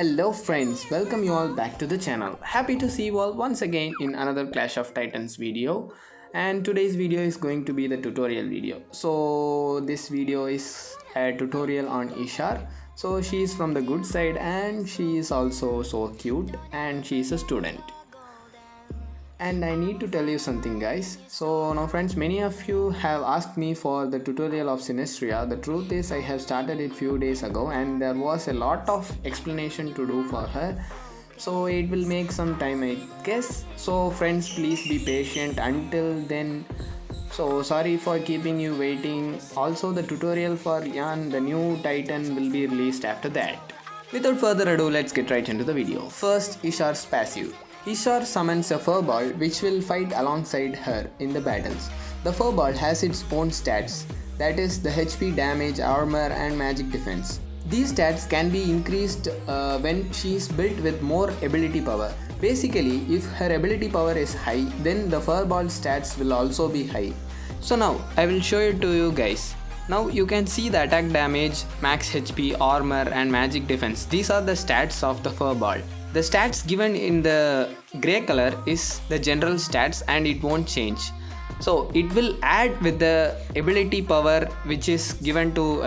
Hello friends, welcome you all back to the channel. Happy to see you all once again in another Clash of Titans video, and today's video is going to be the tutorial video. So this video is a tutorial on Ishar. So she is from the good side and she is also so cute and she is a student. And I need to tell you something guys. So now friends, many of you have asked me for the tutorial of Sinistria. The truth is I have started it few days ago and there was a lot of explanation to do for her. So it will make some time I guess. So friends, please be patient until then. So sorry for keeping you waiting. Also the tutorial for Yan, the new Titan, will be released after that. Without further ado, let's get right into the video. First, Ishar's passive. Ishar summons a Furball which will fight alongside her in the battles. The Furball has its own stats, that is the HP, damage, armor and magic defense. These stats can be increased when she is built with more ability power. Basically, if her ability power is high, then the Furball stats will also be high. So now, I will show it to you guys. Now you can see the attack damage, max HP, armor and magic defense. These are the stats of the Furball. The stats given in the grey color is the general stats and it won't change. So it will add with the ability power which is given to,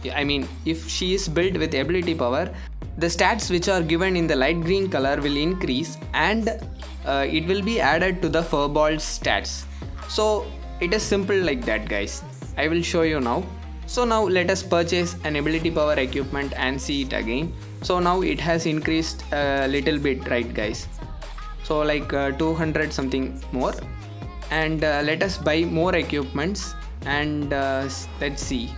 if she is built with ability power, the stats which are given in the light green color will increase and it will be added to the Furball stats. So it is simple like that guys. I will show you now. So now let us purchase an ability power equipment and see it again. So now it has increased a little bit, right guys? So like 200 something more, and let us buy more equipments and let's see.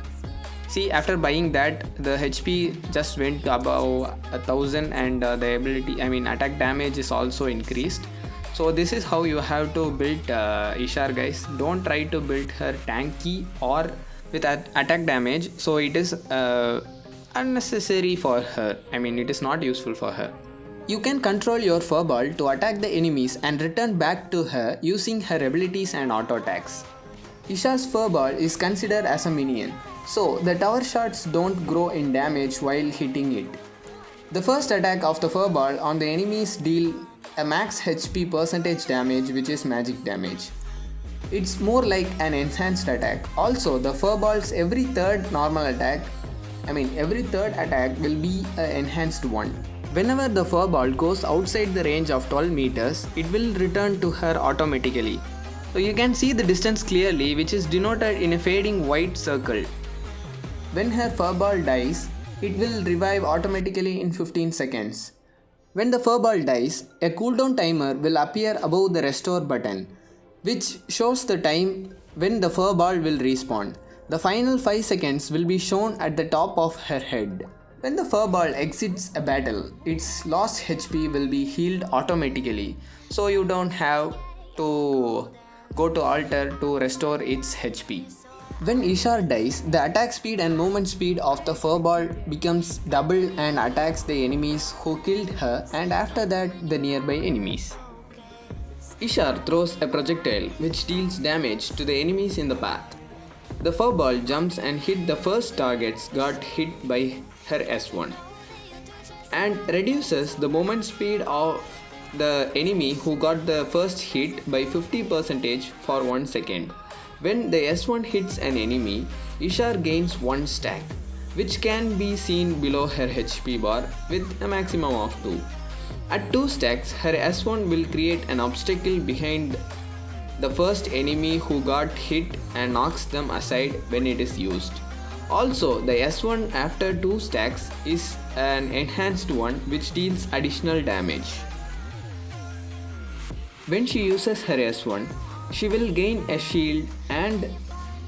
After buying that, the HP just went above 1000 and the ability, attack damage is also increased. So this is how you have to build Ishar guys. Don't try to build her tanky or with attack damage. So it is unnecessary for her. It is not useful for her. You can control your Furball to attack the enemies and return back to her using her abilities and auto attacks. Ishar's Furball is considered as a minion, so the tower shots don't grow in damage while hitting it. The first attack of the Furball on the enemies deal a max HP percentage damage, which is magic damage. It's more like an enhanced attack. Also, the Furball's every third attack will be an enhanced one. Whenever the Furball goes outside the range of 12 meters, it will return to her automatically. So you can see the distance clearly, which is denoted in a fading white circle. When her Furball dies, it will revive automatically in 15 seconds. When the Furball dies, a cooldown timer will appear above the restore button, which shows the time when the Furball will respawn. The final 5 seconds will be shown at the top of her head. When the Furball exits a battle, its lost HP will be healed automatically, so you don't have to go to altar to restore its HP. When Ishar dies, the attack speed and movement speed of the Furball becomes double and attacks the enemies who killed her, and after that the nearby enemies. Ishar throws a projectile which deals damage to the enemies in the path. The Furball jumps and hits the first targets got hit by her S1 and reduces the movement speed of the enemy who got the first hit by 50% for 1 second. When the S1 hits an enemy, Ishar gains 1 stack, which can be seen below her HP bar with a maximum of 2. At 2 stacks, her S1 will create an obstacle behind the first enemy who got hit and knocks them aside when it is used. Also, the S1 after 2 stacks is an enhanced one which deals additional damage. When she uses her S1, she will gain a shield and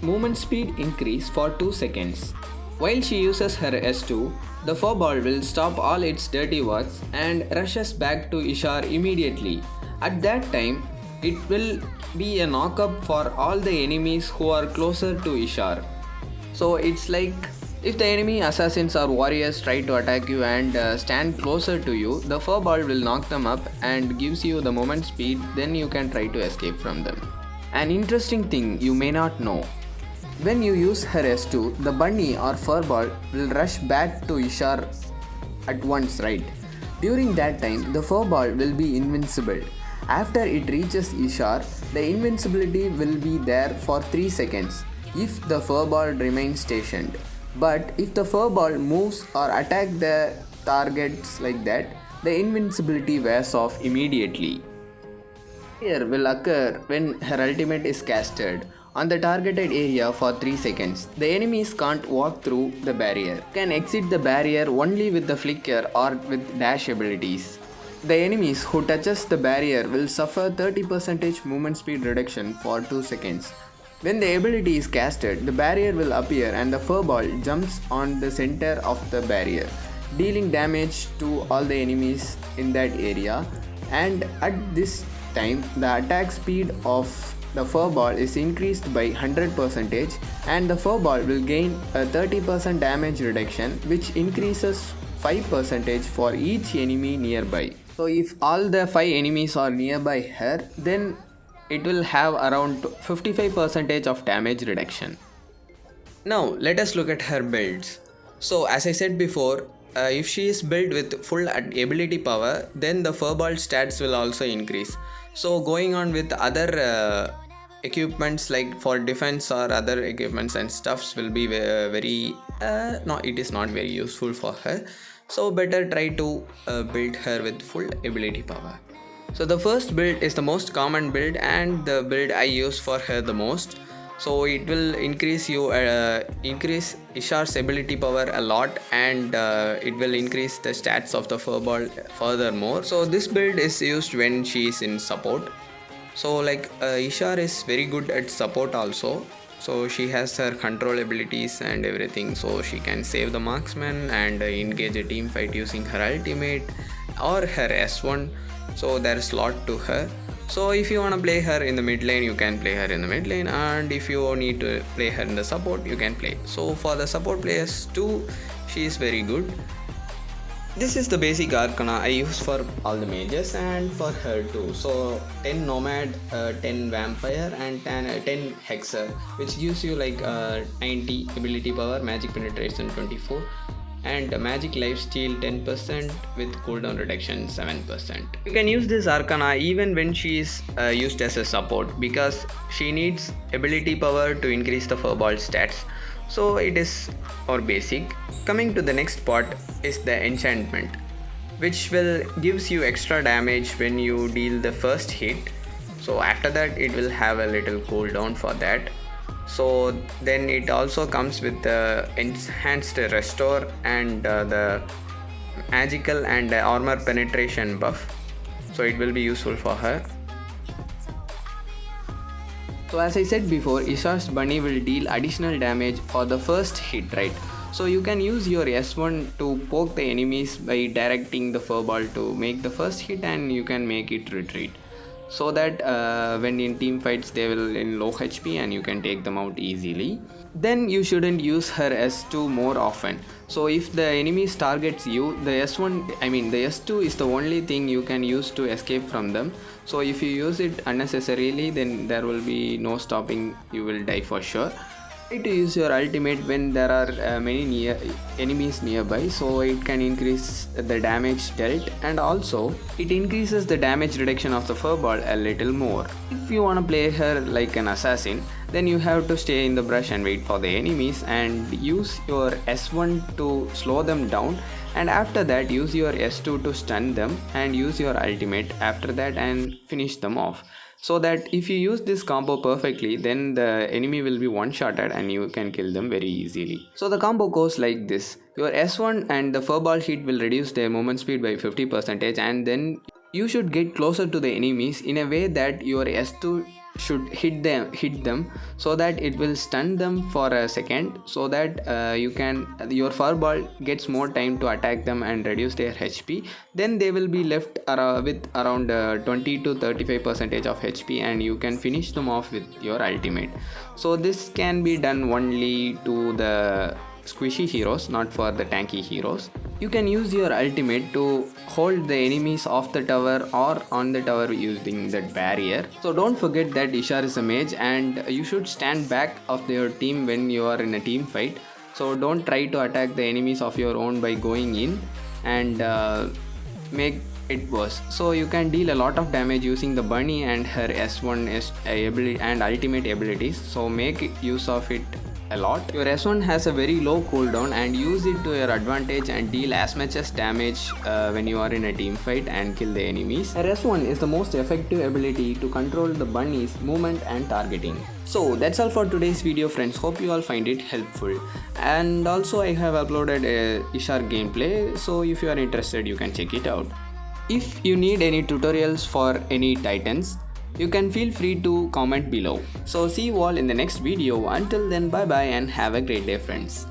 movement speed increase for 2 seconds. While she uses her S2, the Furball will stop all its dirty works and rushes back to Ishar immediately. At that time, it will be a knock-up for all the enemies who are closer to Ishar. So it's like if the enemy assassins or warriors try to attack you and stand closer to you, the Furball will knock them up and gives you the movement speed, then you can try to escape from them. An interesting thing you may not know. When you use her S2, the bunny or Furball will rush back to Ishar at once, right? During that time, the Furball will be invincible. After it reaches Ishar, the invincibility will be there for 3 seconds if the Furball remains stationed. But if the Furball moves or attack the targets like that, the invincibility wears off immediately. Here will occur when her ultimate is casted on the targeted area for 3 seconds. The enemies can't walk through the barrier. Can exit the barrier only with the flicker or with dash abilities. The enemies who touches the barrier will suffer 30% movement speed reduction for 2 seconds. When the ability is casted, the barrier will appear and the Furball jumps on the center of the barrier, dealing damage to all the enemies in that area. And at this time, the attack speed of the Furball is increased by 100% and the Furball will gain a 30% damage reduction, which increases 5% for each enemy nearby. So if all the 5 enemies are nearby her, then it will have around 55% of damage reduction. Now let us look at her builds. So as I said before, if she is built with full ability power, then the Furball stats will also increase. So going on with other equipments like for defense or other equipments and stuffs will be very no, it is not very useful for her. So better try to build her with full ability power. So the first build is the most common build and the build I use for her the most. So it will increase Ishar's ability power a lot, and it will increase the stats of the Furball furthermore. So this build is used when she is in support. So like Ishar is very good at support also. So she has her control abilities and everything, so she can save the marksman and engage a team fight using her ultimate or her S1. So there is lot to her. So if you want to play her in the mid lane, you can play her in the mid lane, and if you need to play her in the support, you can play. So for the support players too, she is very good. This is the basic arcana I use for all the mages and for her too. So 10 nomad, 10 vampire and 10 hexer, which gives you like 90 ability power, magic penetration 24 and magic lifesteal 10% with cooldown reduction 7%. You can use this arcana even when she is used as a support, because she needs ability power to increase the Furball stats. So it is our basic. Coming to the next part is the enchantment, which will gives you extra damage when you deal the first hit. So after that it will have a little cooldown for that. So then it also comes with the enhanced restore and the magical and armor penetration buff. So it will be useful for her. So as I said before, Ishar's bunny will deal additional damage for the first hit, right? So you can use your S1 to poke the enemies by directing the Furball to make the first hit, and you can make it retreat. So that when in team fights they will in low HP and you can take them out easily. Then you shouldn't use her S2 more often. So if the enemies targets you, the S2 is the only thing you can use to escape from them. So if you use it unnecessarily, then there will be no stopping, you will die for sure. Try to use your ultimate when there are many enemies nearby, so it can increase the damage dealt, and also it increases the damage reduction of the Furball a little more. If you want to play her like an assassin, then you have to stay in the brush and wait for the enemies and use your S1 to slow them down, and after that use your S2 to stun them and use your ultimate after that and finish them off. So that if you use this combo perfectly, then the enemy will be one-shotted and you can kill them very easily. So the combo goes like this. Your S1 and the Furball hit will reduce their movement speed by 50%, and then you should get closer to the enemies in a way that your S2 should hit them so that it will stun them for a second, so that your Furball gets more time to attack them and reduce their HP. Then they will be left with around 20 to 35% of HP, and you can finish them off with your ultimate. So this can be done only to the squishy heroes, not for the tanky heroes. You can use your ultimate to hold the enemies off the tower or on the tower using that barrier. So don't forget that Ishar is a mage, and you should stand back of your team when you are in a team fight. So don't try to attack the enemies of your own by going in. and make it worse. So you can deal a lot of damage using the bunny and her S1 ability and ultimate abilities, so make use of it a lot. Your S1 has a very low cooldown and use it to your advantage and deal as much as damage when you are in a team fight and kill the enemies. Her S1 is the most effective ability to control the bunny's movement and targeting. So that's all for today's video, friends. Hope you all find it helpful, and also I have uploaded a Ishar gameplay, so if you are interested you can check it out. If you need any tutorials for any titans, you can feel free to comment below. So see you all in the next video. Until then, bye bye and have a great day, friends.